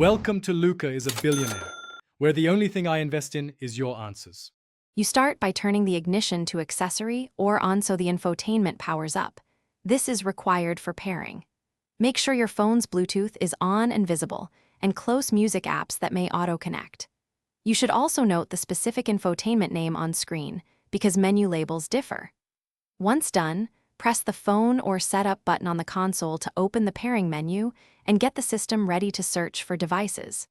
Welcome to Luca is a billionaire, where the only thing I invest in is your answers. You start by turning the ignition to accessory or on so the infotainment powers up. This is required for pairing. Make sure your phone's Bluetooth is on and visible, and close music apps that may auto-connect. You should also note the specific infotainment name on screen, because menu labels differ. Once done, press the phone or setup button on the console to open the pairing menu and get the system ready to search for devices.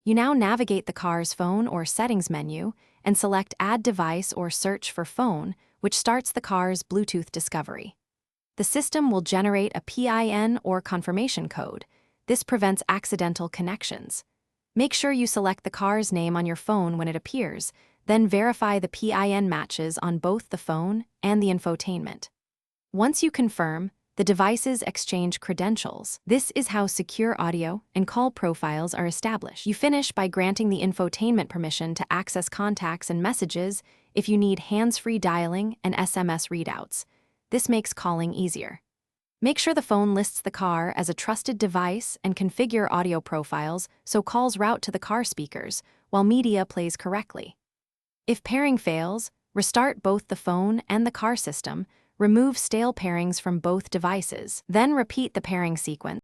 You now navigate the car's phone or settings menu and select Add Device or Search for Phone, which starts the car's Bluetooth discovery. The system will generate a PIN or confirmation code. This prevents accidental connections. Make sure you select the car's name on your phone when it appears, then verify the PIN matches on both the phone and the infotainment. Once you confirm, the devices exchange credentials. This is how secure audio and call profiles are established. You finish by granting the infotainment permission to access contacts and messages if you need hands-free dialing and SMS readouts. This makes calling easier. Make sure the phone lists the car as a trusted device and configure audio profiles so calls route to the car speakers while media plays correctly. If pairing fails, restart both the phone and the car system. Remove stale pairings from both devices, then repeat the pairing sequence.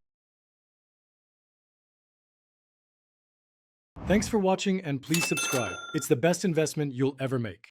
Thanks for watching and please subscribe. It's the best investment you'll ever make.